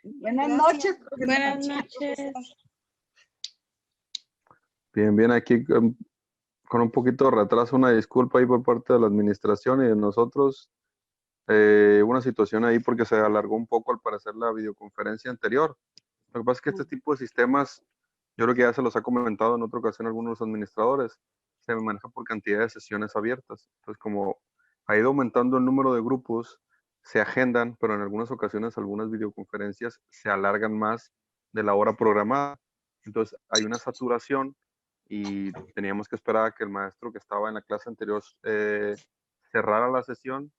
Buenas Gracias. noches. Buenas noches. Bien, bien, aquí con un poquito de retraso, una disculpa ahí por parte de la administración y de nosotros. Una situación ahí porque se alargó un poco al parecer la videoconferencia anterior. Lo que pasa es que este tipo de sistemas, yo creo que ya se los ha comentado en otra ocasión algunos administradores, se maneja por cantidad de sesiones abiertas. Entonces, como ha ido aumentando el número de grupos, se agendan, pero en algunas ocasiones algunas videoconferencias se alargan más de la hora programada. Entonces, hay una saturación y teníamos que esperar a que el maestro que estaba en la clase anterior cerrara la sesión,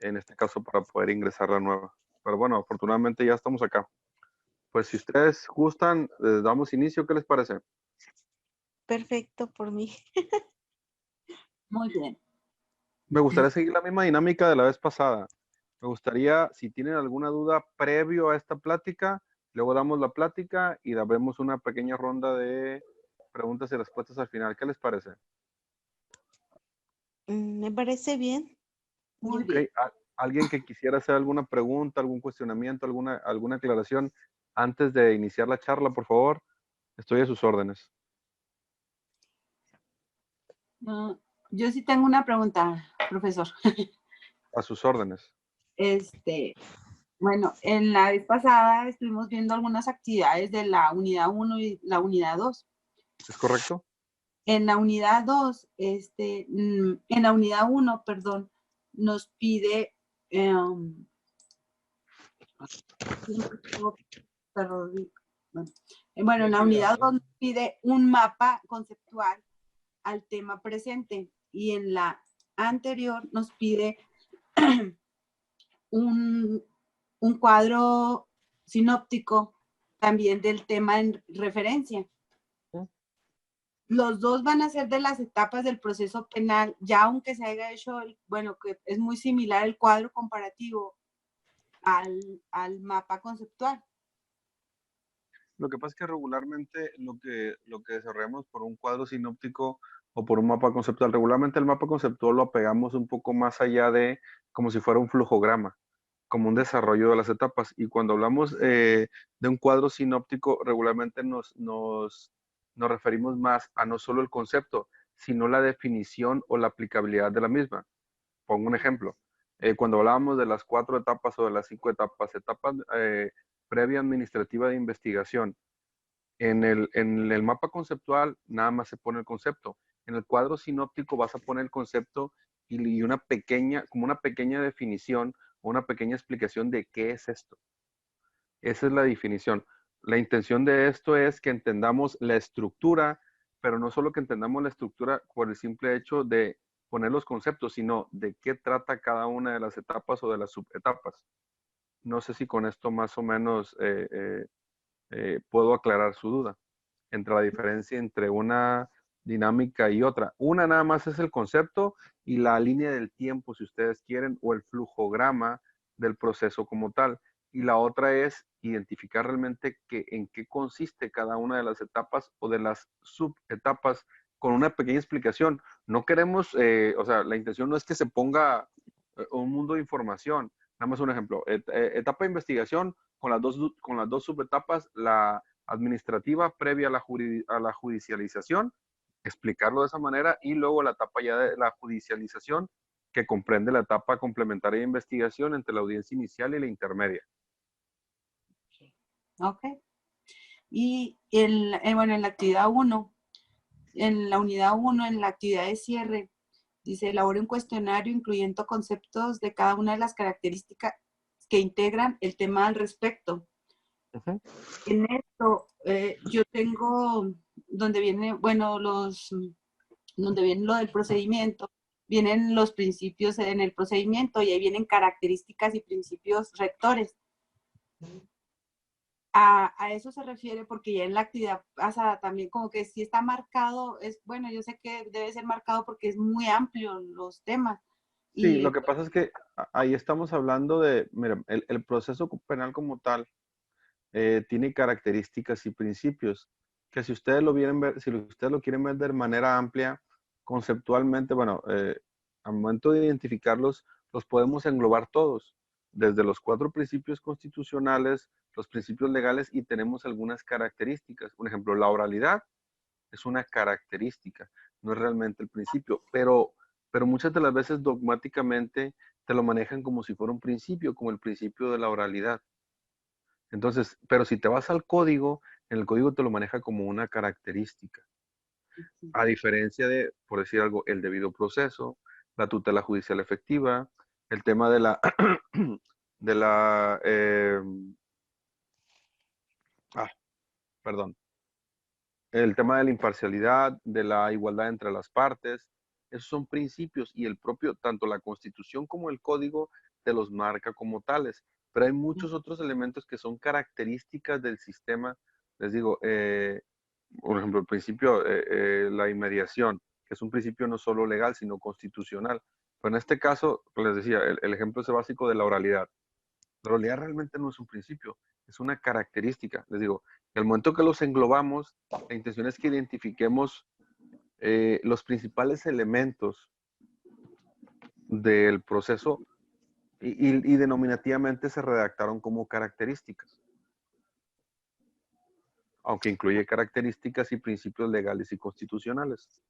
en este caso para poder ingresar la nueva. Pero bueno, afortunadamente ya estamos acá. Pues si ustedes gustan, damos inicio, ¿qué les parece? Perfecto por mí. Muy bien. Me gustaría seguir la misma dinámica de la vez pasada. Me gustaría, si tienen alguna duda previo a esta plática, luego damos la plática y damos una pequeña ronda de preguntas y respuestas al final. ¿Qué les parece? Me parece bien. Muy Ok, bien. ¿alguien que quisiera hacer alguna pregunta, algún cuestionamiento, alguna aclaración antes de iniciar la charla, por favor? Estoy a sus órdenes. Yo sí tengo una pregunta, profesor. A sus órdenes. Bueno, en la vez pasada estuvimos viendo algunas actividades de la unidad 1 y la unidad 2. ¿Es correcto? En la unidad 2, en la unidad 1, perdón, nos pide, bueno, en la unidad 2 nos pide un mapa conceptual al tema presente y en la anterior nos pide un cuadro sinóptico también del tema en referencia. Los dos van a ser de las etapas del proceso penal, ya aunque se haya hecho, bueno, que es muy similar el cuadro comparativo al mapa conceptual. Lo que pasa es que regularmente lo que desarrollamos por un cuadro sinóptico o por un mapa conceptual, regularmente el mapa conceptual lo apegamos un poco más allá de como si fuera un flujograma, como un desarrollo de las etapas. Y cuando hablamos de un cuadro sinóptico, regularmente nos referimos más a no solo el concepto, sino la definición o la aplicabilidad de la misma. Pongo un ejemplo. Cuando hablábamos de las 4 etapas o de las 5 etapas, previa administrativa de investigación, en el mapa conceptual nada más se pone el concepto. En el cuadro sinóptico vas a poner el concepto y como una pequeña definición o una pequeña explicación de qué es esto. Esa es la definición. La intención de esto es que entendamos la estructura, pero no solo que entendamos la estructura por el simple hecho de poner los conceptos, sino de qué trata cada una de las etapas o de las subetapas. No sé si con esto más o menos puedo aclarar su duda entre la diferencia entre una dinámica y otra. Una nada más es el concepto y la línea del tiempo, si ustedes quieren, o el flujograma del proceso como tal. Y la otra es identificar realmente en qué consiste cada una de las etapas o de las subetapas con una pequeña explicación. No queremos, o sea, la intención no es que se ponga un mundo de información. Nada más un ejemplo. Etapa de investigación con con las dos subetapas, la administrativa previa a la judicialización, explicarlo de esa manera, y luego la etapa ya de la judicialización, que comprende la etapa complementaria de investigación entre la audiencia inicial y la intermedia. Ok. Y bueno, en la actividad 1, en la unidad 1, en la actividad de cierre, dice, elabore un cuestionario incluyendo conceptos de cada una de las características que integran el tema al respecto. Uh-huh. En esto, yo tengo donde viene, bueno, donde viene lo del procedimiento, vienen los principios en el procedimiento y ahí vienen características y principios rectores. A eso se refiere porque ya en la actividad pasada también como que sí está marcado, bueno, yo sé que debe ser marcado porque es muy amplio los temas. Sí, lo que pasa es que ahí estamos hablando de, mira, el proceso penal como tal tiene características y principios que si ustedes lo quieren ver, si ustedes lo quieren ver de manera amplia, conceptualmente, bueno, al momento de identificarlos, los podemos englobar todos, desde los 4 principios constitucionales, los principios legales y tenemos algunas características. Por ejemplo, la oralidad es una característica, no es realmente el principio, pero muchas de las veces dogmáticamente te lo manejan como si fuera un principio, como el principio de la oralidad. Entonces, pero si te vas al código, en el código te lo maneja como una característica. A diferencia de, por decir algo, el debido proceso, la tutela judicial efectiva, el tema de la, de la, perdón, el tema de la imparcialidad, de la igualdad entre las partes, esos son principios y el propio, tanto la Constitución como el Código te los marca como tales. Pero hay muchos otros elementos que son características del sistema. Les digo, por ejemplo, el principio, la inmediación, que es un principio no solo legal, sino constitucional. Pero en este caso, les decía, el ejemplo es básico de la oralidad. La oralidad realmente no es un principio, es una característica. Les digo, en el momento que los englobamos, la intención es que identifiquemos los principales elementos del proceso y denominativamente se redactaron como características, aunque incluye características y principios legales y constitucionales.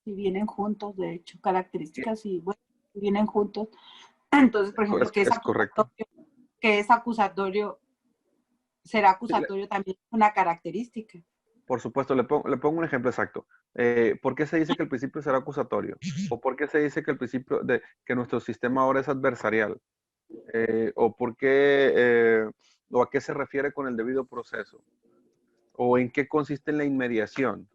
Y vienen juntos, de hecho, características y bueno, vienen juntos. Entonces, por ejemplo, Es correcto. Que es acusatorio, será acusatorio también una característica. Por supuesto, le pongo un ejemplo exacto. ¿Por qué se dice que el principio será acusatorio? ¿O por qué se dice que el principio de que nuestro sistema ahora es adversarial? ¿O por qué, o a qué se refiere con el debido proceso? ¿O en qué consiste la inmediación?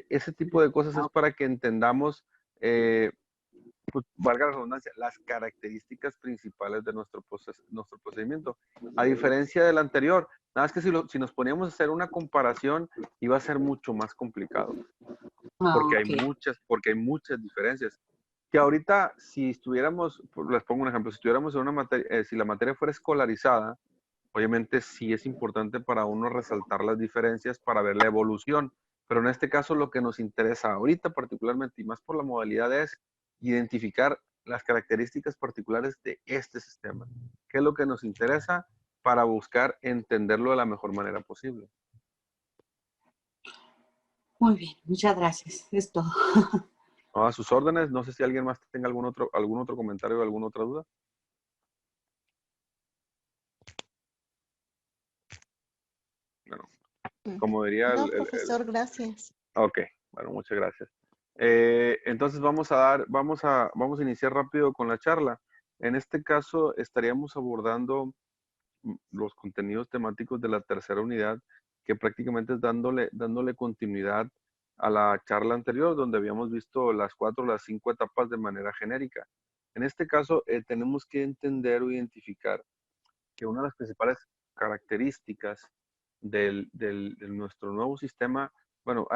Ese tipo de cosas es para que entendamos, pues, valga la redundancia, las características principales de nuestro procedimiento. A diferencia del anterior, nada más que si nos poníamos a hacer una comparación, iba a ser mucho más complicado. Porque hay muchas diferencias. Que ahorita, si estuviéramos, les pongo un ejemplo, si estuviéramos en una materia, si la materia fuera escolarizada, obviamente sí es importante para uno resaltar las diferencias para ver la evolución. Pero en este caso lo que nos interesa ahorita particularmente y más por la modalidad es identificar las características particulares de este sistema. ¿Qué es lo que nos interesa para buscar entenderlo de la mejor manera posible? Muy bien, muchas gracias. Es todo. A sus órdenes. No sé si alguien más tenga algún otro comentario o alguna otra duda. Bueno, como diría No, profesor, gracias. Ok, bueno, muchas gracias. Entonces vamos a iniciar rápido con la charla. En este caso estaríamos abordando los contenidos temáticos de la tercera unidad, que prácticamente es dándole continuidad a la charla anterior, donde habíamos visto las 5 etapas de manera genérica. En este caso, tenemos que entender o identificar que una de las principales características de nuestro nuevo sistema, bueno,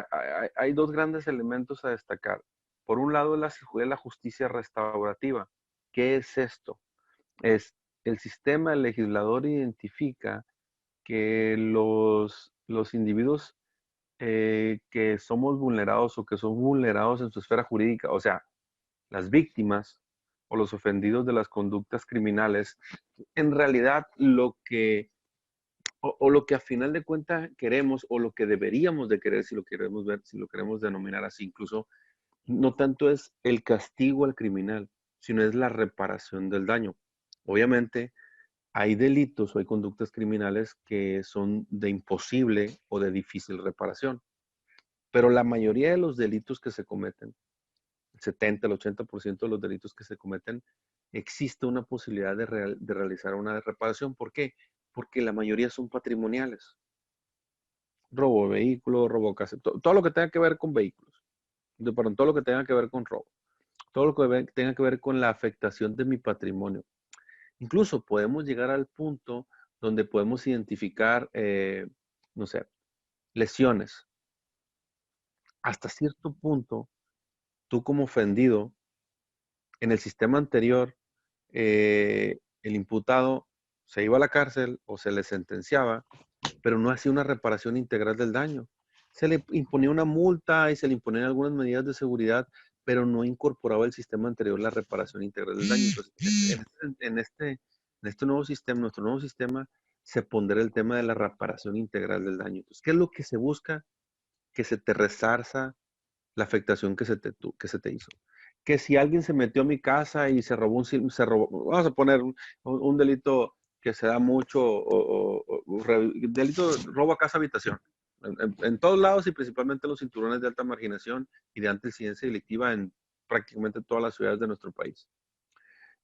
hay dos grandes elementos a destacar. Por un lado, es la justicia restaurativa. ¿Qué es esto? Es el sistema, el legislador identifica que los individuos que somos vulnerados o que son vulnerados en su esfera jurídica, o sea, las víctimas o los ofendidos de las conductas criminales, en realidad lo que a final de cuentas queremos o lo que deberíamos de querer, si lo queremos ver, si lo queremos denominar así, incluso no tanto es el castigo al criminal, sino es la reparación del daño. Obviamente hay delitos o hay conductas criminales que son de imposible o de difícil reparación, pero la mayoría de los delitos que se cometen, el 70, el 80% de los delitos que se cometen, existe una posibilidad de realizar una reparación. ¿Por qué? Porque la mayoría son patrimoniales. Robo de vehículos, robo de casa, todo lo que tenga que ver con vehículos, perdón, todo lo que tenga que ver con robo, todo lo que tenga que ver con la afectación de mi patrimonio. Incluso podemos llegar al punto donde podemos identificar, no sé, lesiones. Hasta cierto punto, tú como ofendido, en el sistema anterior, el imputado se iba a la cárcel o se le sentenciaba, pero no hacía una reparación integral del daño. Se le imponía una multa y se le imponían algunas medidas de seguridad, pero no incorporaba el sistema anterior la reparación integral del daño. Entonces, En este nuevo sistema, nuestro nuevo sistema, se pondrá el tema de la reparación integral del daño. Entonces, ¿qué es lo que se busca? Que se te resarza la afectación que se te hizo. Que si alguien se metió a mi casa y se robó vamos a poner un delito que se da mucho, delito robo a casa habitación. En todos lados y principalmente los cinturones de alta marginación y de alta incidencia delictiva en prácticamente todas las ciudades de nuestro país.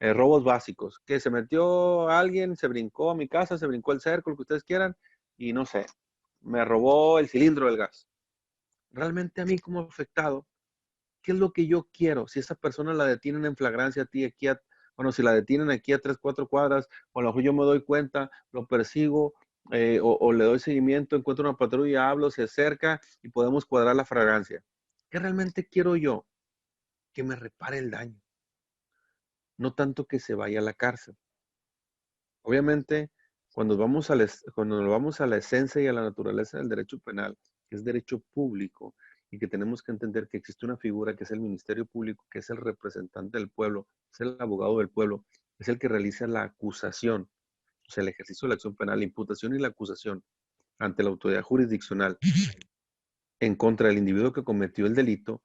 Robos básicos, que se metió alguien, se brincó a mi casa, se brincó el cerco, lo que ustedes quieran, y no sé, me robó el cilindro del gas. Realmente a mí como afectado, ¿qué es lo que yo quiero? Si esa persona la detienen en flagrancia a ti aquí, bueno, si la detienen aquí a 3, 4 cuadras, o a lo mejor yo me doy cuenta, lo persigo, o le doy seguimiento, encuentro una patrulla, hablo, se acerca y podemos cuadrar la flagrancia. ¿Qué realmente quiero yo? Que me repare el daño. No tanto que se vaya a la cárcel. Obviamente, cuando vamos a la esencia y a la naturaleza del derecho penal, que es derecho público, y que tenemos que entender que existe una figura que es el Ministerio Público, que es el representante del pueblo, es el abogado del pueblo, es el que realiza la acusación, o sea, el ejercicio de la acción penal, la imputación y la acusación ante la autoridad jurisdiccional en contra del individuo que cometió el delito,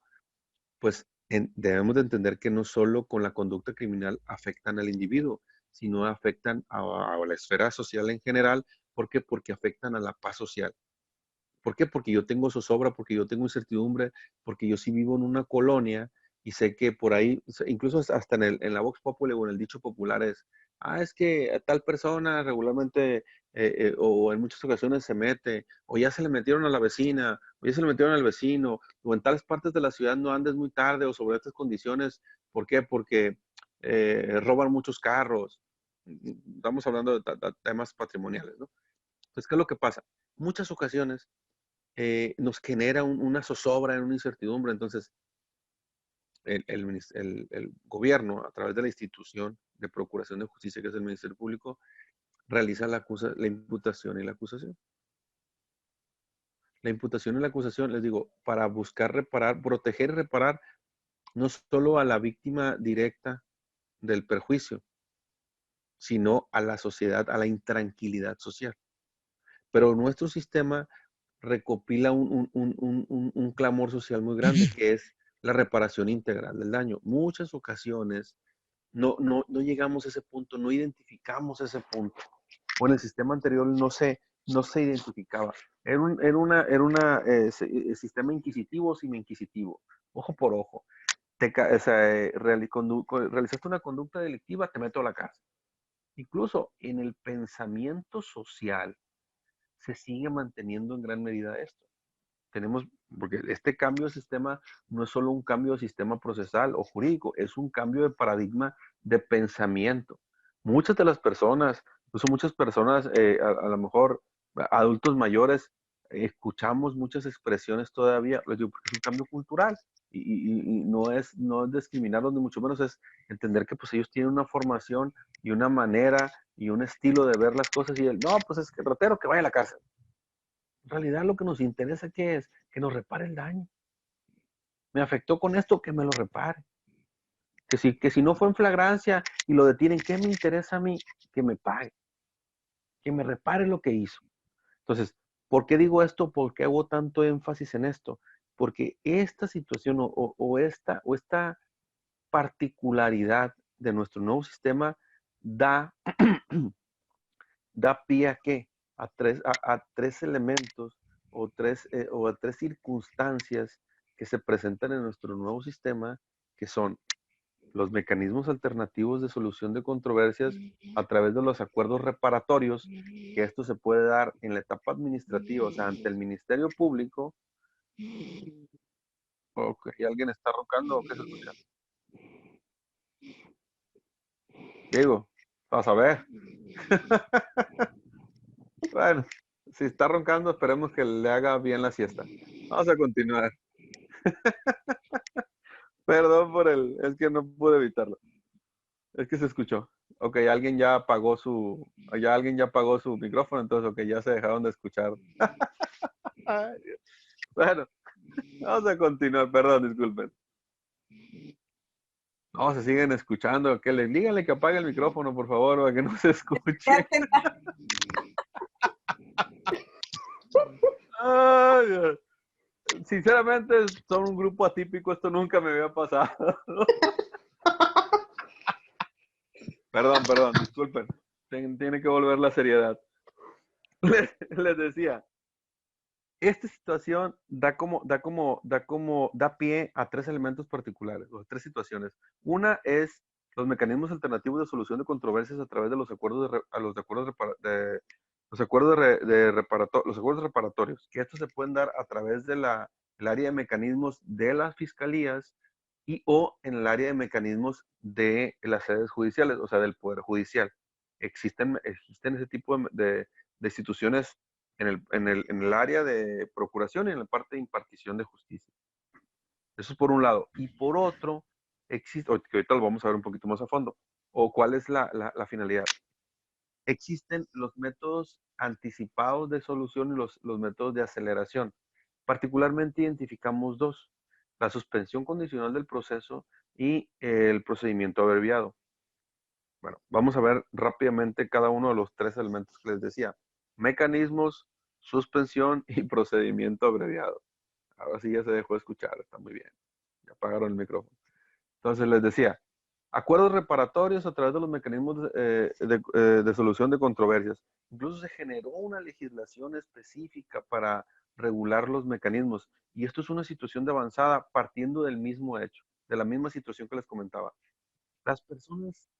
pues debemos de entender que no solo con la conducta criminal afectan al individuo, sino afectan a la esfera social en general. ¿Por qué? Porque afectan a la paz social. ¿Por qué? Porque yo tengo zozobra, porque yo tengo incertidumbre, porque yo sí vivo en una colonia y sé que por ahí, incluso hasta en la Vox Populi o en el dicho popular es que tal persona regularmente o en muchas ocasiones se mete, o ya se le metieron a la vecina, o ya se le metieron al vecino, o en tales partes de la ciudad no andes muy tarde o sobre estas condiciones. ¿Por qué? Porque roban muchos carros. Estamos hablando de temas patrimoniales, ¿no? Entonces, ¿qué es lo que pasa? Muchas ocasiones nos genera una zozobra, una incertidumbre. Entonces, el gobierno, a través de la institución de procuración de justicia, que es el Ministerio Público, realiza la imputación y la acusación. La imputación y la acusación, les digo, para buscar reparar, proteger y reparar no solo a la víctima directa del perjuicio, sino a la sociedad, a la intranquilidad social. Pero nuestro sistema recopila un clamor social muy grande, que es la reparación integral del daño. Muchas ocasiones no llegamos a ese punto, no identificamos ese punto. O en el sistema anterior no se identificaba. Era un sistema inquisitivo sin inquisitivo, ojo por ojo. Realizaste una conducta delictiva, te meto a la cárcel. Incluso en el pensamiento social se sigue manteniendo en gran medida esto. Porque este cambio de sistema no es solo un cambio de sistema procesal o jurídico, es un cambio de paradigma de pensamiento. Muchas de las personas, incluso muchas personas, a lo mejor adultos mayores, escuchamos muchas expresiones todavía, les digo, porque es un cambio cultural y no es discriminarlos ni mucho menos, es entender que pues ellos tienen una formación y una manera y un estilo de ver las cosas y no, pues es que el ratero que vaya a la cárcel. En realidad lo que nos interesa ¿qué es? Que nos repare el daño. Me afectó con esto, que me lo repare. Que si no fue en flagrancia y lo detienen, ¿qué me interesa a mí? Que me pague. Que me repare lo que hizo. Entonces, ¿por qué digo esto? ¿Por qué hago tanto énfasis en esto? Porque esta situación o esta particularidad de nuestro nuevo sistema da, da pie a qué? A tres elementos o a tres circunstancias que se presentan en nuestro nuevo sistema, que son los mecanismos alternativos de solución de controversias a través de los acuerdos reparatorios, que esto se puede dar en la etapa administrativa, o sea, ante el Ministerio Público. Ok, ¿alguien está roncando o qué se escucha? Diego, vas a ver. Bueno, si está roncando, esperemos que le haga bien la siesta. Vamos a continuar. Perdón es que no pude evitarlo. Es que se escuchó. Ok, alguien ya apagó su micrófono, entonces, ok, ya se dejaron de escuchar. Ay, Dios. Bueno, vamos a continuar, perdón, disculpen. No, se siguen escuchando. Díganle que apague el micrófono, por favor, para que no se escuche. Ay, Dios. Sinceramente, son un grupo atípico. Esto nunca me había pasado. Perdón, disculpen. Tiene que volver la seriedad. Les decía, esta situación da pie a tres elementos particulares, o tres situaciones. Una es los mecanismos alternativos de solución de controversias a través de los acuerdos los acuerdos reparatorios, que estos se pueden dar a través de el área de mecanismos de las fiscalías o en el área de mecanismos de las sedes judiciales, o sea, del Poder Judicial. Existen ese tipo de instituciones en el área de procuración y en la parte de impartición de justicia. Eso es por un lado. Y por otro, existe, que ahorita lo vamos a ver un poquito más a fondo, o cuál es la finalidad. Existen los métodos anticipados de solución y los métodos de aceleración. Particularmente identificamos dos: la suspensión condicional del proceso y el procedimiento abreviado. Bueno, vamos a ver rápidamente cada uno de los tres elementos que les decía. Mecanismos, suspensión y procedimiento abreviado. Ahora sí ya se dejó de escuchar, está muy bien. Ya apagaron el micrófono. Entonces les decía, acuerdos reparatorios a través de los mecanismos de solución de controversias. Incluso se generó una legislación específica para regular los mecanismos. Y esto es una situación de avanzada partiendo del mismo hecho, de la misma situación que les comentaba. Las personas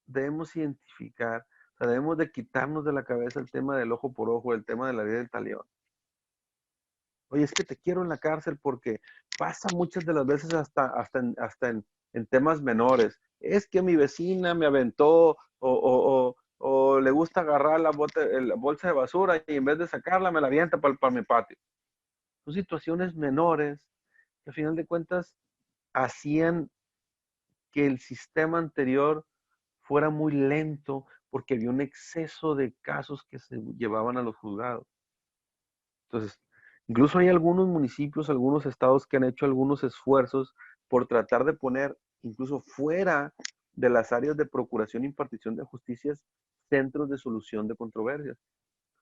debemos identificar, o sea, debemos de quitarnos de la cabeza el tema del ojo por ojo, el tema de la ley del talión. Oye, es que te quiero en la cárcel porque pasa muchas de las veces hasta en temas menores. Es que mi vecina me aventó o le gusta agarrar la bolsa de basura y en vez de sacarla me la avienta para mi patio. Son situaciones menores que al final de cuentas hacían que el sistema anterior fuera muy lento porque había un exceso de casos que se llevaban a los juzgados. Entonces, incluso hay algunos municipios, algunos estados que han hecho algunos esfuerzos por tratar de poner, incluso fuera de las áreas de procuración e impartición de justicias, centros de solución de controversias.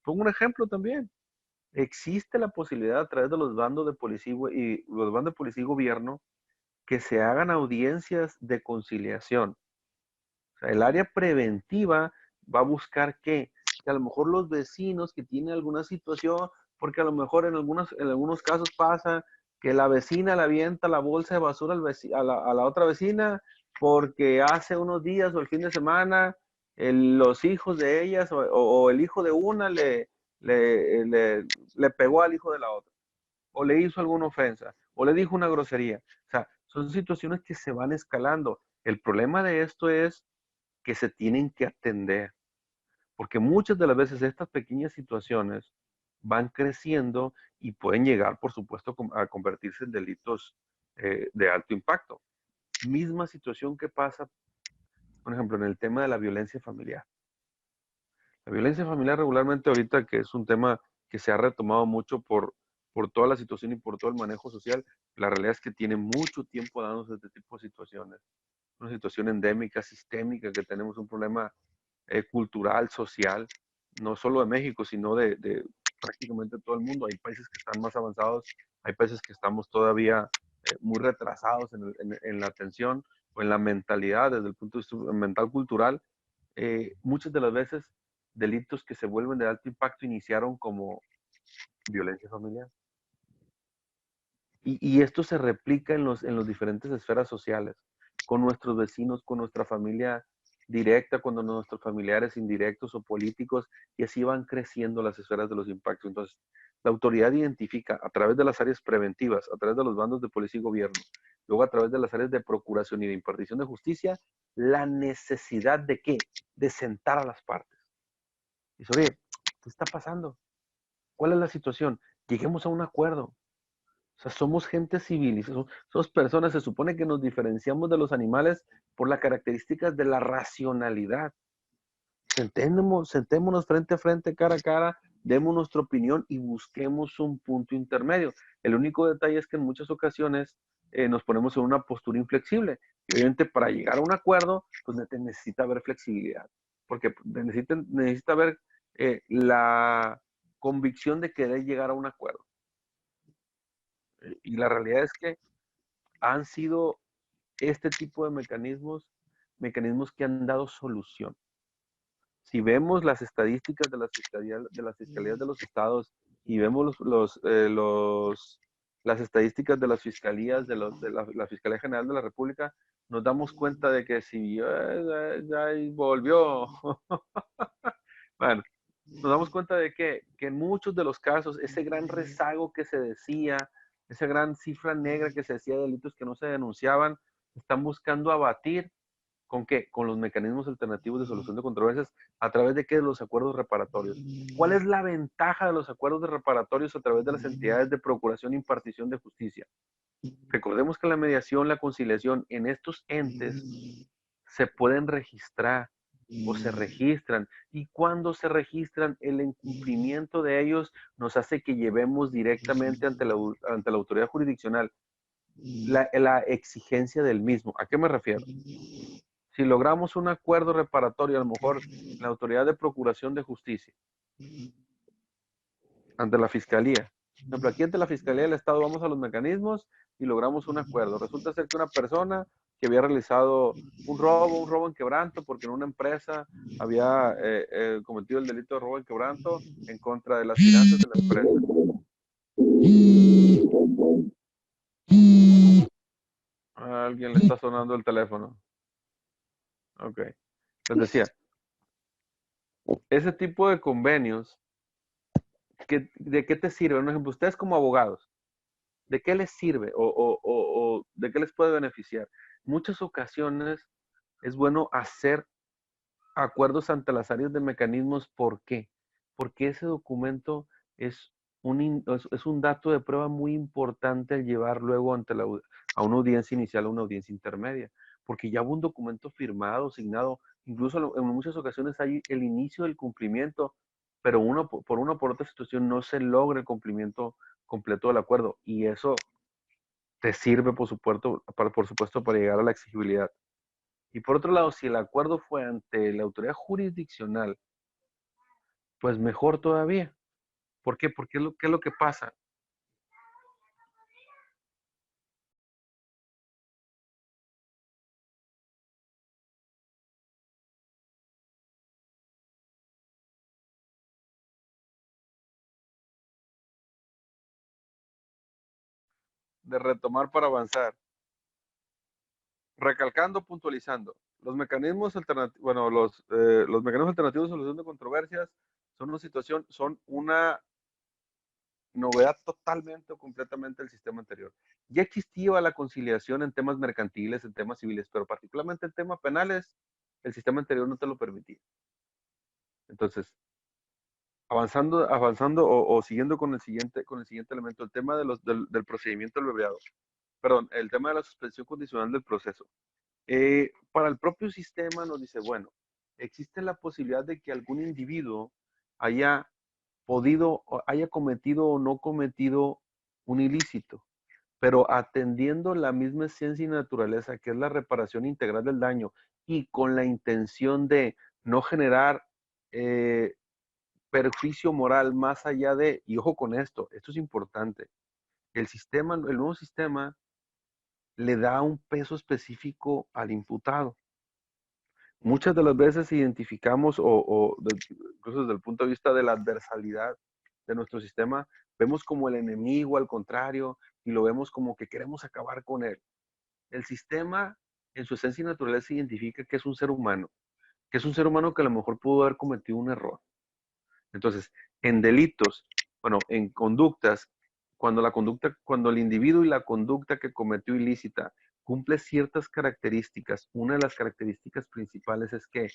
Pongo un ejemplo también. Existe la posibilidad a través de los bandos de policía y gobierno que se hagan audiencias de conciliación. O sea, el área preventiva va a buscar que a lo mejor los vecinos que tienen alguna situación, porque a lo mejor en algunos casos pasa que la vecina le avienta la bolsa de basura a la otra vecina porque hace unos días o el fin de semana los hijos de ellas o el hijo de una le pegó al hijo de la otra, o le hizo alguna ofensa, o le dijo una grosería. O sea, son situaciones que se van escalando. El problema de esto es que se tienen que atender, porque muchas de las veces estas pequeñas situaciones van creciendo y pueden llegar, por supuesto, a convertirse en delitos de alto impacto. Misma situación que pasa, por ejemplo, en el tema de la violencia familiar. La violencia familiar regularmente ahorita, que es un tema que se ha retomado mucho por toda la situación y por todo el manejo social, la realidad es que tiene mucho tiempo dándose este tipo de situaciones. Una situación endémica, sistémica, que tenemos un problema cultural, social, no solo de México, sino de prácticamente todo el mundo. Hay países que están más avanzados, hay países que estamos todavía muy retrasados en la atención o en la mentalidad, desde el punto de vista mental cultural. Muchas de las veces delitos que se vuelven de alto impacto iniciaron como violencia familiar. Y esto se replica en los diferentes esferas sociales, con nuestros vecinos, con nuestra familia directa, con nuestros familiares indirectos o políticos, y así van creciendo las esferas de los impactos. Entonces, la autoridad identifica a través de las áreas preventivas, a través de los bandos de policía y gobierno, luego a través de las áreas de procuración y de impartición de justicia, la necesidad de ¿qué? De sentar a las partes. Dice, oye, ¿qué está pasando? ¿Cuál es la situación? Lleguemos a un acuerdo. O sea, somos gente civilizada, somos personas, se supone que nos diferenciamos de los animales por las características de la racionalidad. Sentémonos frente a frente, cara a cara, demos nuestra opinión y busquemos un punto intermedio. El único detalle es que en muchas ocasiones nos ponemos en una postura inflexible. Y obviamente para llegar a un acuerdo, pues necesita haber flexibilidad, porque necesita haber la convicción de querer llegar a un acuerdo. Y la realidad es que han sido este tipo de mecanismos que han dado solución. Si vemos las estadísticas de las fiscalías de los estados y vemos las estadísticas de las fiscalías de la Fiscalía General de la República, nos damos cuenta de que si ya volvió, bueno, nos damos cuenta de que en muchos de los casos ese gran rezago que se decía, esa gran cifra negra que se decía de delitos que no se denunciaban, están buscando abatir. ¿Con qué? Con los mecanismos alternativos de solución de controversias. ¿A través de qué? De los acuerdos reparatorios. ¿Cuál es la ventaja de los acuerdos de reparatorios a través de las entidades de procuración e impartición de justicia? Recordemos que la mediación, la conciliación en estos entes se pueden registrar o se registran. Y cuando se registran, el incumplimiento de ellos nos hace que llevemos directamente ante la autoridad jurisdiccional la exigencia del mismo. ¿A qué me refiero? Si logramos un acuerdo reparatorio, a lo mejor la autoridad de procuración de justicia, ante la fiscalía. Por ejemplo, aquí ante la Fiscalía del Estado vamos a los mecanismos y logramos un acuerdo. Resulta ser que una persona que había realizado un robo en quebranto, porque en una empresa había cometido el delito de robo en quebranto en contra de las finanzas de la empresa. A alguien le está sonando el teléfono. Ok. Les decía, ese tipo de convenios, ¿de qué te sirve? Un ejemplo, ustedes como abogados, ¿de qué les sirve o de qué les puede beneficiar? Muchas ocasiones es bueno hacer acuerdos ante las áreas de mecanismos. ¿Por qué? Porque ese documento es es un dato de prueba muy importante al llevar luego a una audiencia inicial o una audiencia intermedia, porque ya hubo un documento firmado, signado, incluso en muchas ocasiones hay el inicio del cumplimiento, pero por una o por otra situación no se logra el cumplimiento completo del acuerdo, y eso te sirve, por supuesto, para llegar a la exigibilidad. Y por otro lado, si el acuerdo fue ante la autoridad jurisdiccional, pues mejor todavía. ¿Por qué? Porque ¿qué es lo que pasa? De retomar para avanzar. Recalcando, puntualizando. Los mecanismos alternativos, bueno, los mecanismos alternativos de solución de controversias son una novedad totalmente o completamente del sistema anterior. Ya existía la conciliación en temas mercantiles, en temas civiles, pero particularmente en temas penales, el sistema anterior no te lo permitía. Entonces, avanzando o siguiendo con el siguiente elemento, el tema del procedimiento abreviado. Perdón, el tema de la suspensión condicional del proceso. Para el propio sistema nos dice, bueno, existe la posibilidad de que algún individuo haya cometido o no cometido un ilícito, pero atendiendo la misma esencia y naturaleza, que es la reparación integral del daño, y con la intención de no generar perjuicio moral más allá de, y ojo con esto es importante, el nuevo sistema le da un peso específico al imputado. Muchas de las veces identificamos, incluso desde el punto de vista de la adversalidad de nuestro sistema, vemos como el enemigo, al contrario, y lo vemos como que queremos acabar con él. El sistema, en su esencia y naturaleza, identifica que es un ser humano, que a lo mejor pudo haber cometido un error. Entonces, en delitos, bueno, en conductas, cuando el individuo y la conducta que cometió ilícita cumple ciertas características, una de las características principales es que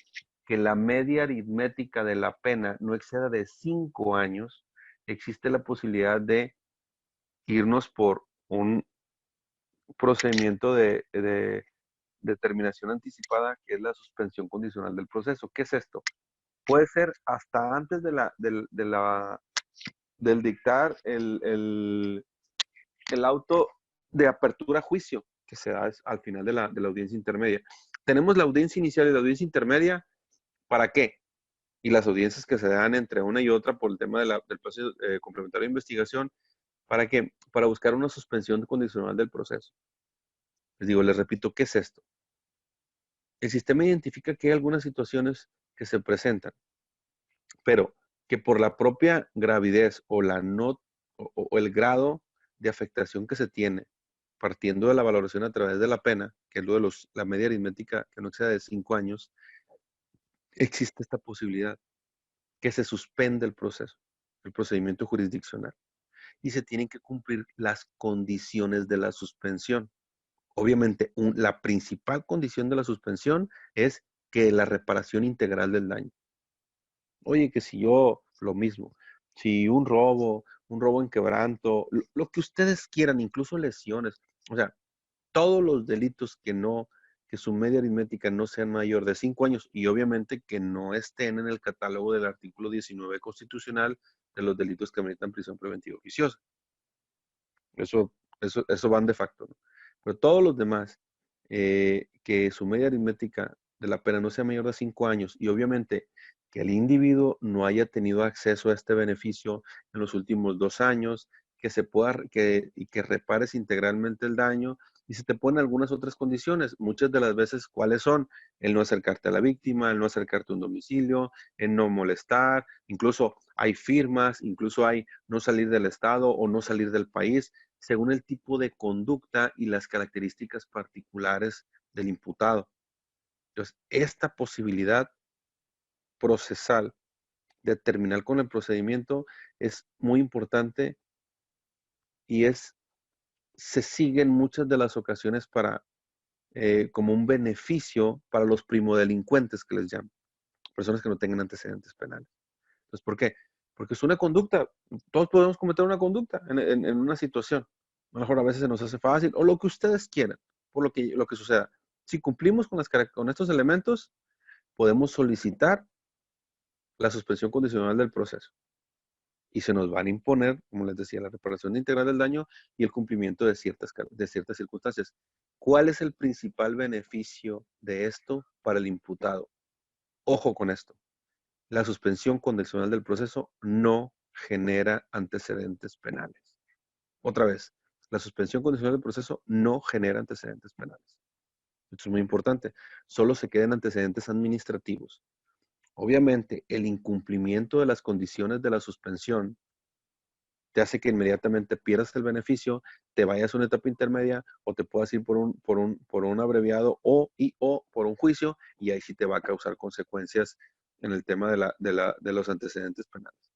la media aritmética de la pena no exceda de 5 años, existe la posibilidad de irnos por un procedimiento de determinación anticipada, que es la suspensión condicional del proceso. ¿Qué es esto? puede ser hasta antes del dictar el auto de apertura a juicio que se da al final de la audiencia intermedia. Tenemos la audiencia inicial y la audiencia intermedia, ¿para qué? Y las audiencias que se dan entre una y otra por el tema del proceso complementario de investigación, ¿para qué? Para buscar una suspensión condicional del proceso. Les repito, ¿qué es esto? El sistema identifica que hay algunas situaciones que se presentan, pero que por la propia gravidez o el grado de afectación que se tiene, partiendo de la valoración a través de la pena, que es lo de la media aritmética que no exceda de 5 años, existe esta posibilidad que se suspende el procedimiento jurisdiccional, y se tienen que cumplir las condiciones de la suspensión. Obviamente, la principal condición de la suspensión es que la reparación integral del daño. Oye, que si yo, lo mismo, si un robo en quebranto, lo que ustedes quieran, incluso lesiones, o sea, todos los delitos que su media aritmética no sea mayor de 5 años y obviamente que no estén en el catálogo del artículo 19 constitucional de los delitos que ameritan prisión preventiva oficiosa. Eso van de facto, ¿no? Pero todos los demás, que su media aritmética de la pena no sea mayor de 5 años y obviamente que el individuo no haya tenido acceso a este beneficio en los últimos 2 años, y que repares integralmente el daño, y se te ponen algunas otras condiciones, muchas de las veces, ¿cuáles son? El no acercarte a la víctima, el no acercarte a un domicilio, el no molestar, incluso hay firmas, incluso hay no salir del estado o no salir del país, según el tipo de conducta y las características particulares del imputado. Entonces, esta posibilidad procesal de terminar con el procedimiento es muy importante y se sigue en muchas de las ocasiones como un beneficio para los primodelincuentes, que les llaman, personas que no tengan antecedentes penales. Entonces, ¿por qué? Porque es una conducta, todos podemos cometer una conducta en una situación. A lo mejor a veces se nos hace fácil, o lo que ustedes quieran, por lo que suceda. Si cumplimos con estos elementos, podemos solicitar la suspensión condicional del proceso. Y se nos van a imponer, como les decía, la reparación integral del daño y el cumplimiento de ciertas circunstancias. ¿Cuál es el principal beneficio de esto para el imputado? Ojo con esto. La suspensión condicional del proceso no genera antecedentes penales. Otra vez, la suspensión condicional del proceso no genera antecedentes penales. Esto es muy importante. Solo se quedan antecedentes administrativos. Obviamente, el incumplimiento de las condiciones de la suspensión te hace que inmediatamente pierdas el beneficio, te vayas a una etapa intermedia o te puedas ir por un abreviado o por un juicio, y ahí sí te va a causar consecuencias en el tema de los antecedentes penales.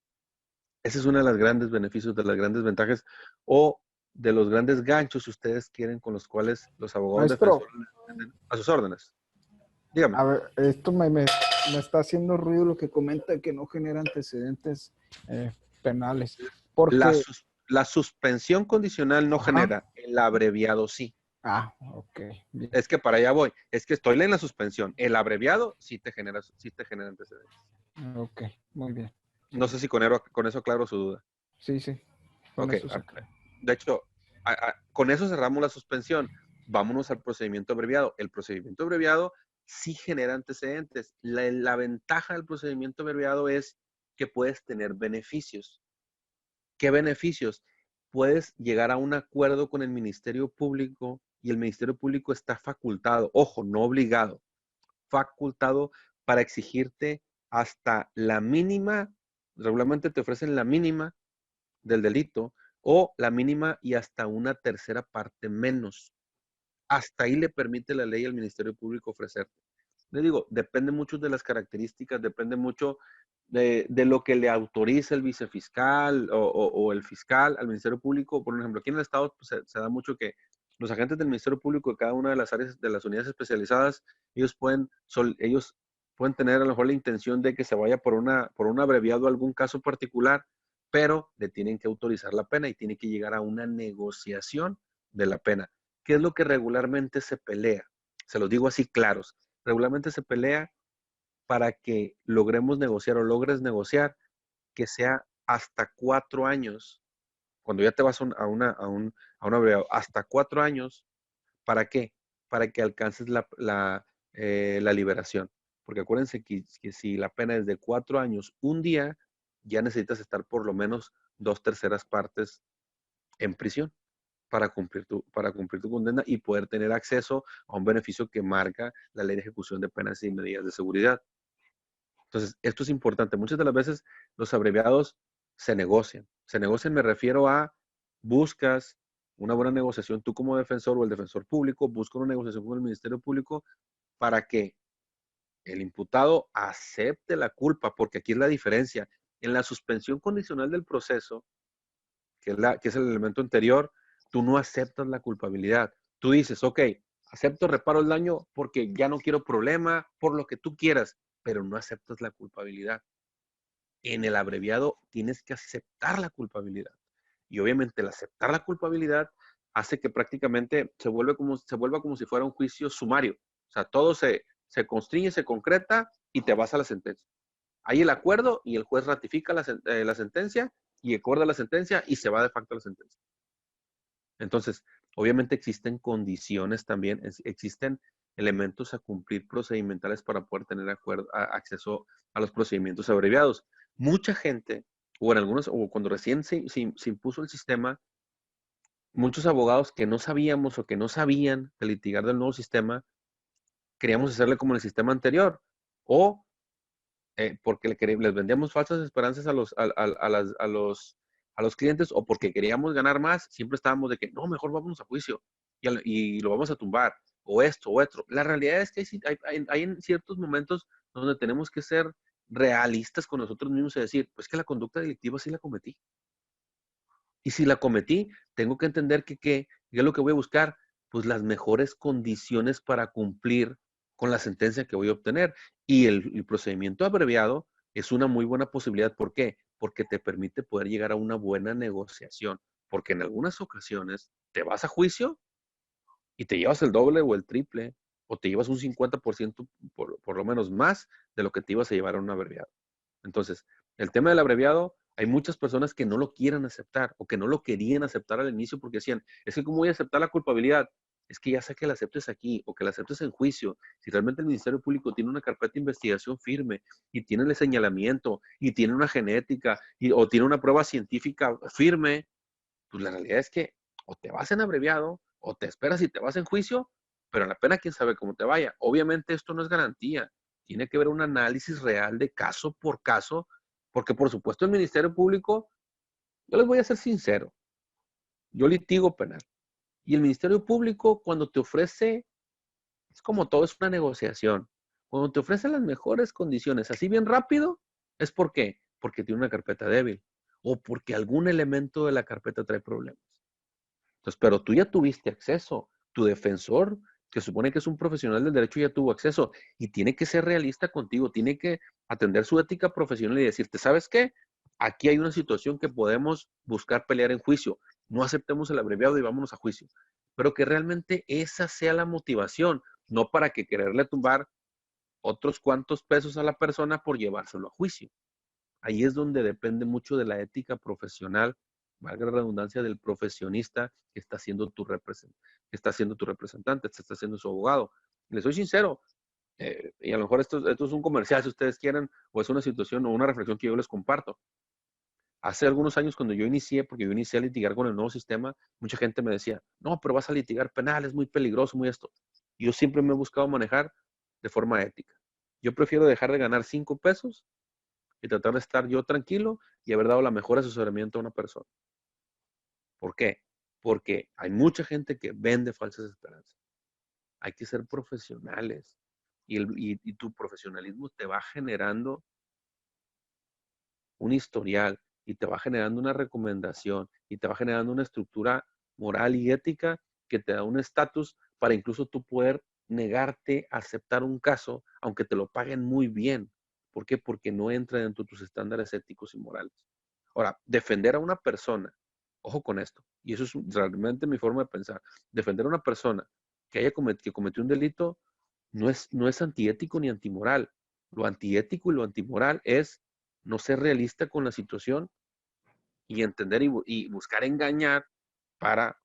Ese es uno de los grandes beneficios, de las grandes ventajas o de los grandes ganchos, si ustedes quieren, con los cuales los abogados Maestro, defensores a sus órdenes. Dígame. a ver, esto me está haciendo ruido lo que comenta que no genera antecedentes penales. Porque... La suspensión condicional no genera, el abreviado sí. Ah, ok. Bien. Es que para allá voy. Es que estoy en la suspensión. El abreviado sí te genera antecedentes. Ok, muy bien. No sé si con eso aclaro su duda. Sí. Ok. De hecho, con eso cerramos la suspensión. Vámonos al procedimiento abreviado. El procedimiento abreviado sí genera antecedentes. La ventaja del procedimiento abreviado es que puedes tener beneficios. ¿Qué beneficios? Puedes llegar a un acuerdo con el Ministerio Público y el Ministerio Público está facultado, ojo, no obligado, facultado para exigirte hasta la mínima, regularmente te ofrecen la mínima del delito o la mínima y hasta una tercera parte menos. Hasta ahí le permite la ley al Ministerio Público ofrecerte. Le digo, depende mucho de las características, depende mucho de lo que le autoriza el vicefiscal o el fiscal al Ministerio Público. Por ejemplo, aquí en el Estado pues, se da mucho que los agentes del Ministerio Público de cada una de las áreas de las unidades especializadas, ellos pueden tener a lo mejor la intención de que se vaya por un abreviado a algún caso particular, pero le tienen que autorizar la pena y tiene que llegar a una negociación de la pena. ¿Qué es lo que regularmente se pelea? Se los digo así claros. Regularmente se pelea para que logremos negociar o logres negociar que sea hasta 4 años. Cuando ya te vas a un abreviado, hasta 4 años. ¿Para qué? Para que alcances la liberación. Porque acuérdense que si la pena es de 4 años, un día, ya necesitas estar por lo menos 2/3 partes en prisión para cumplir tu condena y poder tener acceso a un beneficio que marca la ley de ejecución de penas y medidas de seguridad. Entonces, esto es importante. Muchas de las veces los abreviados se negocian. Se negocian, me refiero a buscas una buena negociación, tú como defensor o el defensor público, busca una negociación con el Ministerio Público para que el imputado acepte la culpa, porque aquí es la diferencia. En la suspensión condicional del proceso, que es el elemento anterior, tú no aceptas la culpabilidad. Tú dices, ok, acepto, reparo el daño porque ya no quiero problema, por lo que tú quieras, pero no aceptas la culpabilidad. En el abreviado tienes que aceptar la culpabilidad. Y obviamente el aceptar la culpabilidad hace que prácticamente se vuelva como si fuera un juicio sumario. O sea, todo se constriñe, se concreta y te vas a la sentencia. Hay el acuerdo y el juez ratifica la sentencia y acuerda la sentencia y se va de facto a la sentencia. Entonces, obviamente existen condiciones también, existen elementos a cumplir procedimentales para poder tener acceso a los procedimientos abreviados. Mucha gente, o cuando recién se impuso el sistema, muchos abogados que no sabíamos o que no sabían de litigar del nuevo sistema, queríamos hacerle como en el sistema anterior, o porque les vendíamos falsas esperanzas a los clientes, o porque queríamos ganar más, siempre estábamos de que, no, mejor vámonos a juicio y lo vamos a tumbar, o esto, o otro. La realidad es que hay en ciertos momentos donde tenemos que ser realistas con nosotros mismos y decir, pues que la conducta delictiva sí la cometí. Y si la cometí, tengo que entender que es lo que voy a buscar, pues las mejores condiciones para cumplir con la sentencia que voy a obtener. Y el procedimiento abreviado es una muy buena posibilidad. ¿Por qué? Porque te permite poder llegar a una buena negociación. Porque en algunas ocasiones te vas a juicio y te llevas el doble o el triple, o te llevas un 50% por lo menos más de lo que te ibas a llevar a un abreviado. Entonces, el tema del abreviado, hay muchas personas que no lo quieren aceptar o que no lo querían aceptar al inicio porque decían, es que ¿cómo voy a aceptar la culpabilidad? Es que ya sé que la aceptes aquí o que la aceptes en juicio. Si realmente el Ministerio Público tiene una carpeta de investigación firme y tiene el señalamiento y tiene una genética o tiene una prueba científica firme, pues la realidad es que o te vas en abreviado o te esperas y te vas en juicio, pero la pena quién sabe cómo te vaya. Obviamente esto no es garantía. Tiene que haber un análisis real de caso por caso, porque por supuesto el Ministerio Público, yo les voy a ser sincero, yo litigo penal. Y el Ministerio Público cuando te ofrece, es como todo, es una negociación. Cuando te ofrece las mejores condiciones, así bien rápido, ¿es por qué? Porque tiene una carpeta débil o porque algún elemento de la carpeta trae problemas. Entonces, pero tú ya tuviste acceso. Tu defensor, que supone que es un profesional del derecho, ya tuvo acceso y tiene que ser realista contigo, tiene que atender su ética profesional y decirte, ¿sabes qué? Aquí hay una situación que podemos buscar pelear en juicio. No aceptemos el abreviado y vámonos a juicio. Pero que realmente esa sea la motivación, no para que quererle tumbar otros cuantos pesos a la persona por llevárselo a juicio. Ahí es donde depende mucho de la ética profesional, valga la redundancia, del profesionista que está siendo tu representante, que está siendo su abogado. Les soy sincero, y a lo mejor esto es un comercial si ustedes quieren, o es una situación o una reflexión que yo les comparto. Hace algunos años cuando yo inicié, porque yo inicié a litigar con el nuevo sistema, mucha gente me decía, no, pero vas a litigar penal, es muy peligroso, muy esto. Y yo siempre me he buscado manejar de forma ética. Yo prefiero dejar de ganar 5 pesos y tratar de estar yo tranquilo y haber dado la mejor asesoramiento a una persona. ¿Por qué? Porque hay mucha gente que vende falsas esperanzas. Hay que ser profesionales y tu profesionalismo te va generando un historial y te va generando una recomendación y te va generando una estructura moral y ética que te da un estatus para incluso tú poder negarte a aceptar un caso aunque te lo paguen muy bien. ¿Por qué? Porque no entra dentro de tus estándares éticos y morales. Ahora, defender a una persona, ojo con esto, y eso es realmente mi forma de pensar, defender a una persona que cometió un delito no es antiético ni antimoral, Lo antiético y lo antimoral es no ser realista con la situación y entender y buscar engañar para,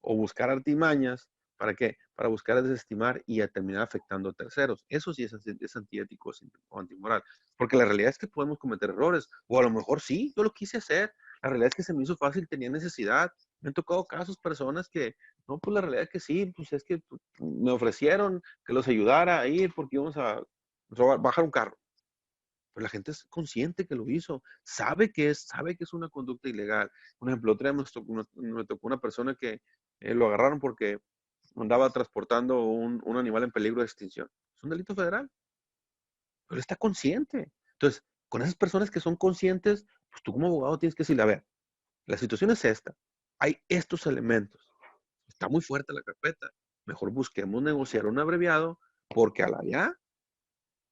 o buscar artimañas, ¿para qué? Para buscar desestimar y a terminar afectando a terceros. Eso sí es antiético o antimoral. Porque la realidad es que podemos cometer errores. O a lo mejor sí, yo lo quise hacer. La realidad es que se me hizo fácil, tenía necesidad. Me han tocado casos, personas que, no, pues la realidad es que sí, pues es que me ofrecieron que los ayudara a ir porque íbamos a bajar un carro. Pero la gente es consciente que lo hizo, sabe que es una conducta ilegal. Por ejemplo, otra vez me tocó una persona que lo agarraron porque andaba transportando un animal en peligro de extinción. Es un delito federal, pero está consciente. Entonces, con esas personas que son conscientes, pues tú como abogado tienes que decirle, a ver, la situación es esta, hay estos elementos, está muy fuerte la carpeta, mejor busquemos negociar un abreviado, porque a la ya,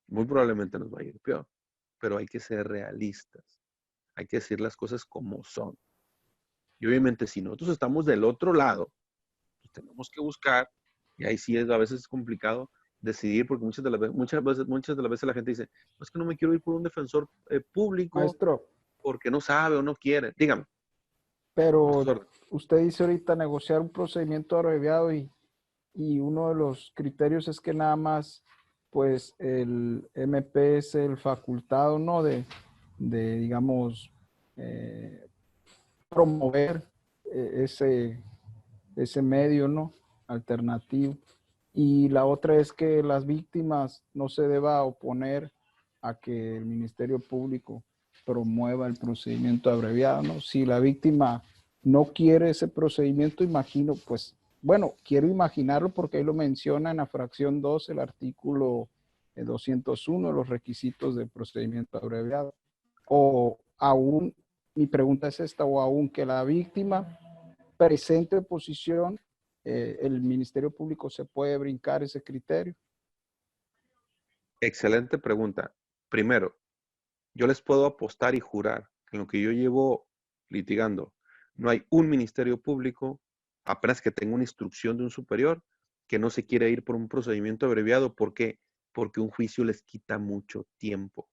muy probablemente nos va a ir peor. Pero hay que ser realistas, hay que decir las cosas como son. Y obviamente si nosotros estamos del otro lado, pues tenemos que buscar, y ahí sí a veces es complicado decidir, porque muchas de las veces la gente dice, no, es que no me quiero ir por un defensor público Maestro, porque no sabe o no quiere. Dígame, a sus pero órdenes. usted dice ahorita negociar un procedimiento abreviado y uno de los criterios es que nada más, pues el MP es el facultado, ¿no? De digamos, eh, promover ese medio, ¿no? Alternativo. Y la otra es que las víctimas no se deba oponer a que el Ministerio Público promueva el procedimiento abreviado, ¿no? Si la víctima no quiere ese procedimiento, imagino, pues, bueno, quiero imaginarlo porque ahí lo menciona en la fracción 2, el artículo 201, los requisitos del procedimiento abreviado. O aún, mi pregunta es esta, o aún que la víctima presente posición, el Ministerio Público se puede brincar ese criterio. Excelente pregunta. Primero, yo les puedo apostar y jurar que en lo que yo llevo litigando, no hay un ministerio público, apenas que tenga una instrucción de un superior, que no se quiere ir por un procedimiento abreviado. ¿Por qué? Porque un juicio les quita mucho tiempo.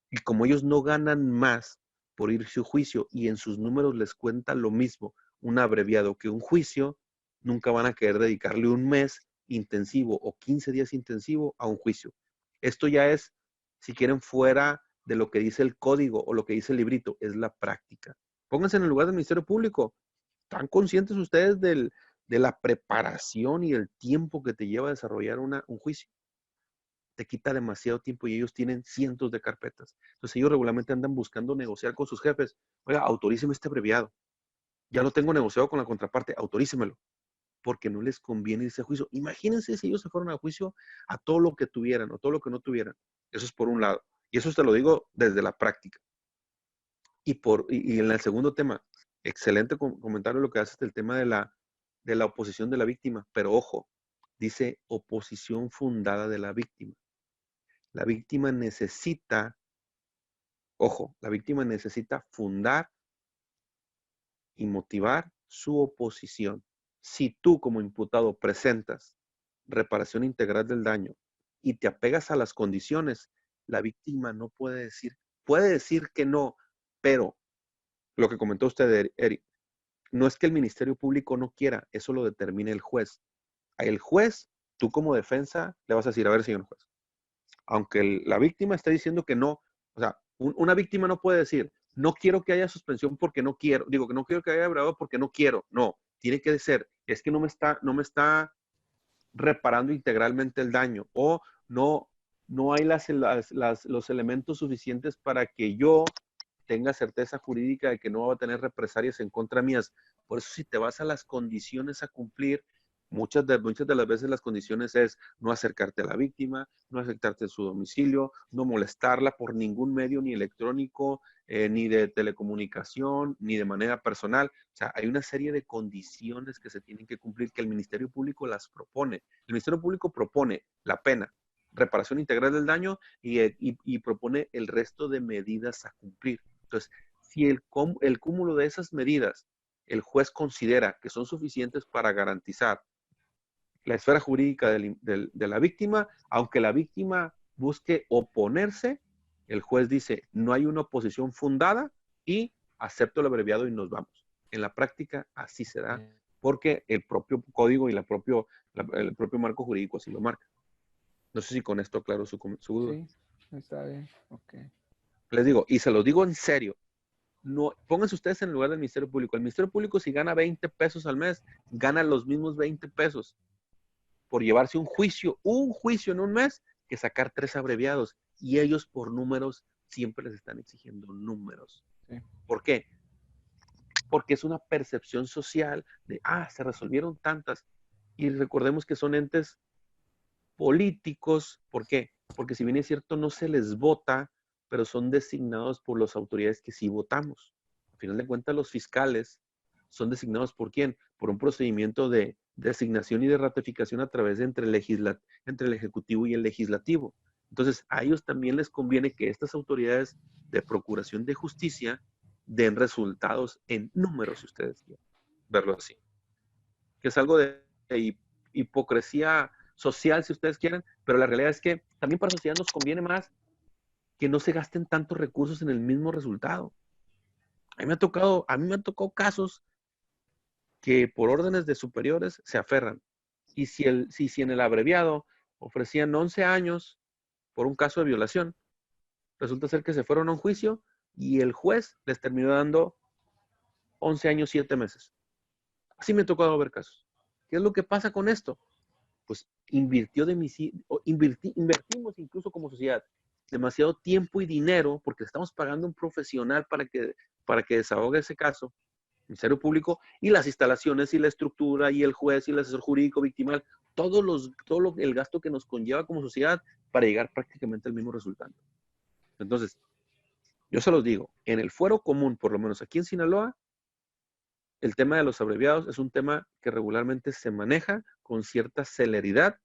Y como ellos no ganan más por irse a juicio y en sus números les cuenta lo mismo un abreviado que un juicio, nunca van a querer dedicarle un mes intensivo o 15 días intensivo a un juicio. Esto ya es, si quieren, fuera de lo que dice el código o lo que dice el librito, es la práctica. Pónganse en el lugar del Ministerio Público. ¿Están conscientes ustedes de la preparación y el tiempo que te lleva a desarrollar un juicio? Te quita demasiado tiempo y ellos tienen cientos de carpetas. Entonces ellos regularmente andan buscando negociar con sus jefes. Oiga, autoríceme este abreviado. Ya lo tengo negociado con la contraparte, autorícemelo. Porque no les conviene irse a juicio. Imagínense si ellos se fueron a juicio a todo lo que tuvieran o todo lo que no tuvieran. Eso es por un lado. Y eso te lo digo desde la práctica. Y en el segundo tema, excelente comentario lo que haces del tema de la oposición de la víctima. Pero ojo, dice oposición fundada de la víctima. La víctima necesita, ojo, la víctima necesita fundar y motivar su oposición. Si tú como imputado presentas reparación integral del daño y te apegas a las condiciones, la víctima no puede decir que no, pero lo que comentó usted, Eric, no es que el Ministerio Público no quiera, eso lo determina el juez. El juez, tú como defensa, le vas a decir, a ver, señor juez, aunque la víctima esté diciendo que no, o sea, una víctima no puede decir, no quiero que haya suspensión porque no quiero, digo que no quiero que haya bravo porque no quiero, no, tiene que ser, es que no me está reparando integralmente el daño o no hay los elementos suficientes para que yo tenga certeza jurídica de que no va a tener represalias en contra mías. Por eso si te vas a las condiciones a cumplir, muchas de las veces las condiciones es no acercarte a la víctima, no acercarte a su domicilio, no molestarla por ningún medio, ni electrónico, ni de telecomunicación, ni de manera personal. O sea, hay una serie de condiciones que se tienen que cumplir que el Ministerio Público las propone. El Ministerio Público propone la pena, reparación integral del daño y propone el resto de medidas a cumplir. Entonces, si el cúmulo de esas medidas el juez considera que son suficientes para garantizar la esfera jurídica de la víctima, aunque la víctima busque oponerse, el juez dice, no hay una oposición fundada y acepto el abreviado y nos vamos. En la práctica así se da, porque el propio código y el propio marco jurídico así lo marca. No sé si con esto aclaro su duda. Sí, está bien, ok. Les digo, y se los digo en serio, no, pónganse ustedes en el lugar del Ministerio Público. El Ministerio Público, si gana 20 pesos al mes, gana los mismos 20 pesos por llevarse un juicio en un mes, que sacar 3 abreviados. Y ellos por números siempre les están exigiendo números. Sí. ¿Por qué? Porque es una percepción social de, se resolvieron tantas. Y recordemos que son entes políticos. ¿Por qué? Porque si bien es cierto, no se les vota, pero son designados por las autoridades que sí votamos. Al final de cuentas, los fiscales son designados ¿por quién? Por un procedimiento de designación y de ratificación a través de entre el Ejecutivo y el Legislativo. Entonces, a ellos también les conviene que estas autoridades de procuración de justicia den resultados en números, si ustedes quieren verlo así. Que es algo de hipocresía social, si ustedes quieren, pero la realidad es que también para la sociedad nos conviene más que no se gasten tantos recursos en el mismo resultado. A mí me han tocado casos que por órdenes de superiores se aferran. Y si en el abreviado ofrecían 11 años por un caso de violación, resulta ser que se fueron a un juicio y el juez les terminó dando 11 años, 7 meses. Así me ha tocado ver casos. ¿Qué es lo que pasa con esto? Pues invertimos incluso como sociedad demasiado tiempo y dinero porque estamos pagando a un profesional para que desahogue ese caso, Ministerio Público, y las instalaciones y la estructura y el juez y el asesor jurídico victimal, el gasto que nos conlleva como sociedad para llegar prácticamente al mismo resultado. Entonces, yo se los digo, en el fuero común, por lo menos aquí en Sinaloa, el tema de los abreviados es un tema que regularmente se maneja con cierta celeridad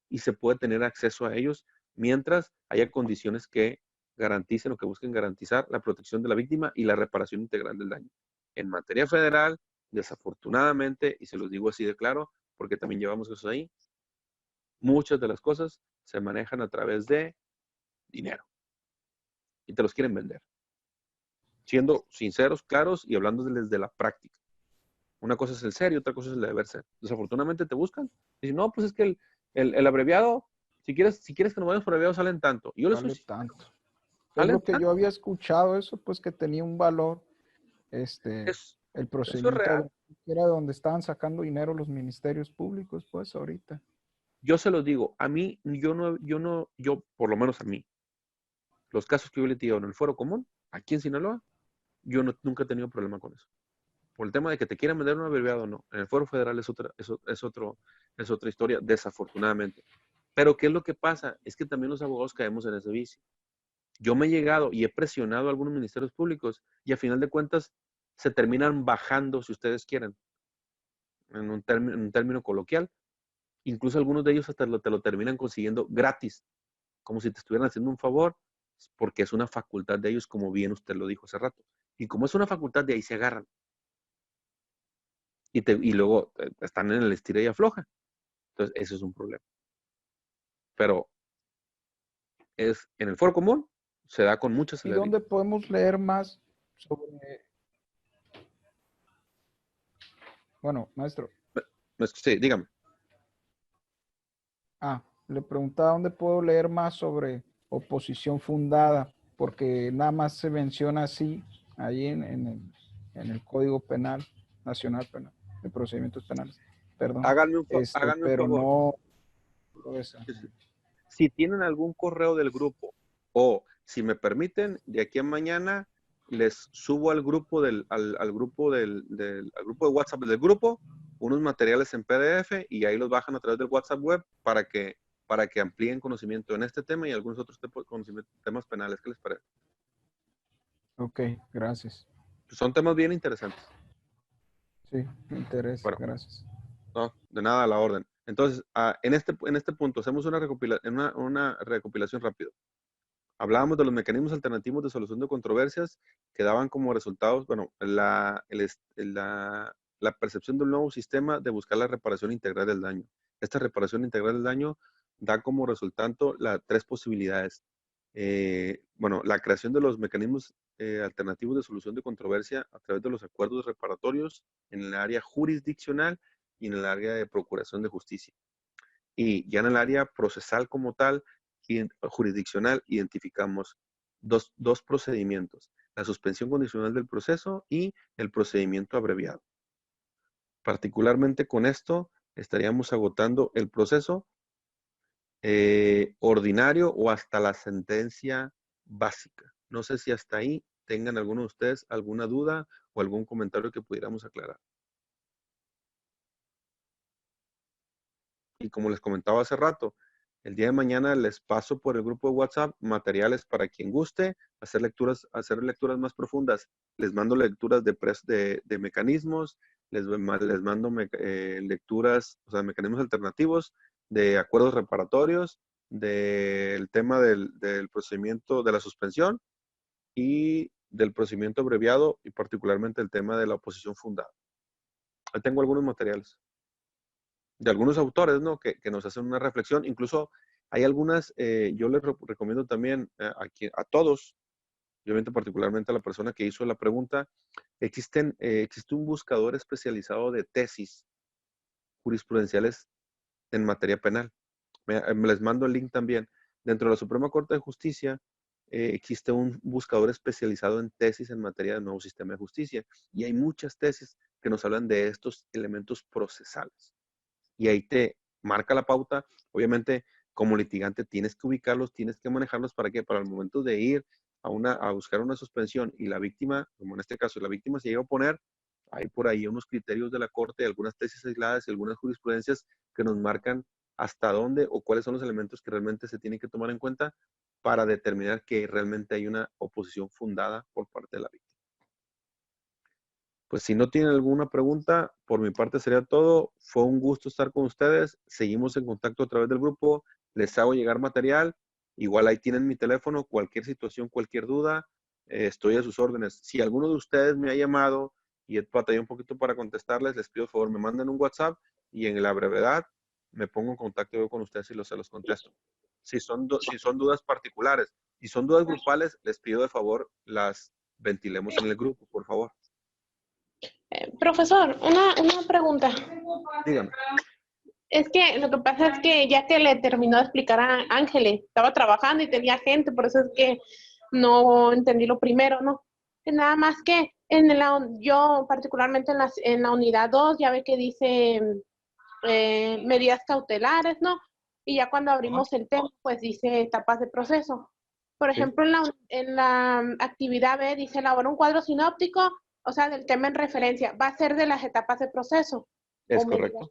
y se puede tener acceso a ellos mientras haya condiciones que garanticen o que busquen garantizar la protección de la víctima y la reparación integral del daño. En materia federal, desafortunadamente, y se los digo así de claro, porque también llevamos eso ahí, muchas de las cosas se manejan a través de dinero y te los quieren vender. Siendo sinceros, claros y hablándoles de la práctica. Una cosa es el ser y otra cosa es el deber ser. Desafortunadamente te buscan. Dicen, no, pues es que el abreviado, si quieres que nos vayamos por abreviado, salen tanto. Y yo les Vale soy tanto. Es ¿salen lo que tanto? yo había escuchado, eso pues que tenía un valor, el Eso es procedimiento real. era donde estaban sacando dinero los ministerios públicos, pues ahorita. Yo se los digo, a mí, yo por lo menos a mí, los casos que yo he litigado en el fuero común, aquí en Sinaloa, yo nunca he tenido problema con eso. Por el tema de que te quieran vender un abreviado o no. En el fuero federal es otra historia, desafortunadamente. Pero ¿qué es lo que pasa? Es que también los abogados caemos en ese vicio. Yo me he llegado y he presionado a algunos ministerios públicos y a final de cuentas se terminan bajando, si ustedes quieren, en un término coloquial. Incluso algunos de ellos hasta te lo terminan consiguiendo gratis, como si te estuvieran haciendo un favor, porque es una facultad de ellos, como bien usted lo dijo hace rato. Y como es una facultad, de ahí se agarran. Y luego están en el estira y afloja. Entonces, eso es un problema. Pero en el foro común, se da con mucha ¿Y celeridad. dónde podemos leer más sobre... Bueno, maestro. Sí, dígame. Le preguntaba dónde puedo leer más sobre oposición fundada, porque nada más se menciona así ahí en el Código Penal, Nacional Penal, de Procedimientos Penales. Perdón. Háganme un Pero favor. no... Si tienen algún correo del grupo o si me permiten, de aquí a mañana les subo al grupo al grupo de WhatsApp del grupo unos materiales en PDF y ahí los bajan a través del WhatsApp web para que amplíen conocimiento en este tema y algunos otros temas penales. ¿Qué les parece? Ok, gracias. Son temas bien interesantes. Sí, me interesa. Bueno, gracias. no, de nada a la orden. Entonces, en este punto hacemos una recopilación rápida. Hablábamos de los mecanismos alternativos de solución de controversias que daban como resultados, bueno, la percepción de un nuevo sistema de buscar la reparación integral del daño. esta reparación integral del daño da como resultado las 3 posibilidades. Bueno, la creación de los mecanismos alternativos de solución de controversia a través de los acuerdos reparatorios en el área jurisdiccional y en el área de procuración de justicia. Y ya en el área procesal como tal, jurisdiccional, identificamos dos procedimientos: la suspensión condicional del proceso y el procedimiento abreviado. Particularmente con esto estaríamos agotando el proceso ordinario o hasta la sentencia básica. No sé si hasta ahí tengan alguno de ustedes alguna duda o algún comentario que pudiéramos aclarar. Y como les comentaba hace rato, el día de mañana les paso por el grupo de WhatsApp materiales para quien guste hacer lecturas más profundas. Les mando lecturas de mecanismos, les mando lecturas, o sea, mecanismos alternativos, de acuerdos reparatorios, del tema del procedimiento de la suspensión y del procedimiento abreviado, y particularmente el tema de la oposición fundada. Ahí tengo algunos materiales de algunos autores, ¿no? Que nos hacen una reflexión. Incluso hay algunas, yo les recomiendo también a todos, obviamente particularmente a la persona que hizo la pregunta, existe un buscador especializado de tesis jurisprudenciales en materia penal. Me les mando el link también. Dentro de la Suprema Corte de Justicia existe un buscador especializado en tesis en materia de nuevo sistema de justicia. Y hay muchas tesis que nos hablan de estos elementos procesales. Y ahí te marca la pauta. Obviamente, como litigante tienes que ubicarlos, tienes que manejarlos. ¿Para qué? Para el momento de ir a buscar una suspensión y la víctima, como en este caso, la víctima se llega a oponer, hay por ahí unos criterios de la Corte, algunas tesis aisladas y algunas jurisprudencias que nos marcan hasta dónde o cuáles son los elementos que realmente se tienen que tomar en cuenta para determinar que realmente hay una oposición fundada por parte de la víctima. Pues si no tienen alguna pregunta, por mi parte sería todo. Fue un gusto estar con ustedes. Seguimos en contacto a través del grupo. Les hago llegar material. Igual ahí tienen mi teléfono. Cualquier situación, cualquier duda, estoy a sus órdenes. Si alguno de ustedes me ha llamado y he batallado un poquito para contestarles, les pido por favor me manden un WhatsApp y en la brevedad me pongo en contacto yo con ustedes y se los contesto. Si son dudas particulares y son dudas grupales, les pido de favor las ventilemos en el grupo, por favor. Profesor, una pregunta. Dígame. Es que lo que pasa es que ya que le terminó de explicar a Ángeles, estaba trabajando y tenía gente, por eso es que no entendí lo primero, ¿no? Nada más que yo particularmente en la unidad 2 ya ve que dice medidas cautelares, ¿no? Y ya cuando abrimos el tema, pues dice etapas de proceso. Por ejemplo, en la actividad B dice elaborar un cuadro sinóptico, o sea, del tema en referencia. Va a ser de las etapas de proceso. Es correcto.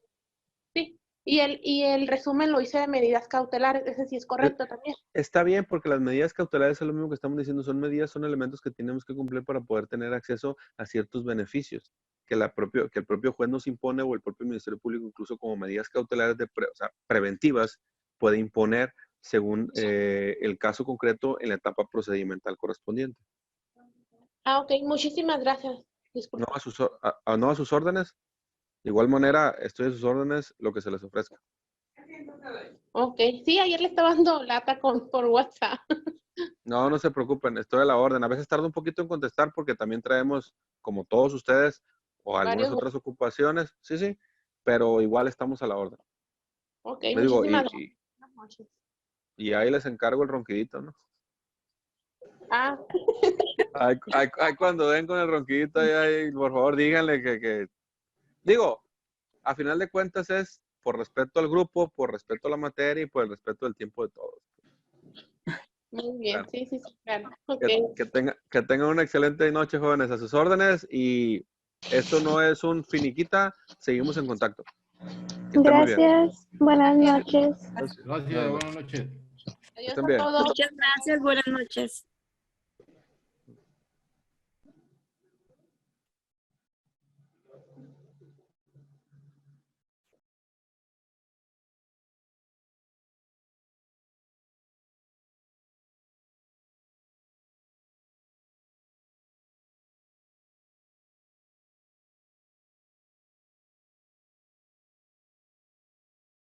Sí. Y el resumen lo hice de medidas cautelares. Ese sí es correcto también. Está bien, porque las medidas cautelares es lo mismo que estamos diciendo. Son elementos que tenemos que cumplir para poder tener acceso a ciertos beneficios que el propio juez nos impone o el propio Ministerio Público, incluso como medidas cautelares preventivas, puede imponer según el caso concreto en la etapa procedimental correspondiente. Ah, ok. Muchísimas gracias. Disculpe. No a sus órdenes. De igual manera, estoy a sus órdenes lo que se les ofrezca. Ok. Sí, ayer le estaba dando lata por WhatsApp. No se preocupen, estoy a la orden. A veces tardo un poquito en contestar porque también traemos, como todos ustedes, o algunas otras ocupaciones. Sí, pero igual estamos a la orden. Ok, muchísimas gracias. Y ahí les encargo el ronquidito, ¿no? Ah. Ay, cuando den con el ronquidito, ahí, por favor, díganle que... Digo, a final de cuentas es por respeto al grupo, por respeto a la materia y por el respeto del tiempo de todos. Muy bien, claro. Sí, claro. Okay. Que tengan una excelente noche, jóvenes, a sus órdenes, y esto no es un finiquita, seguimos en contacto. Gracias, buenas noches. Gracias, buenas noches. Adiós a todos. Muchas gracias, buenas noches.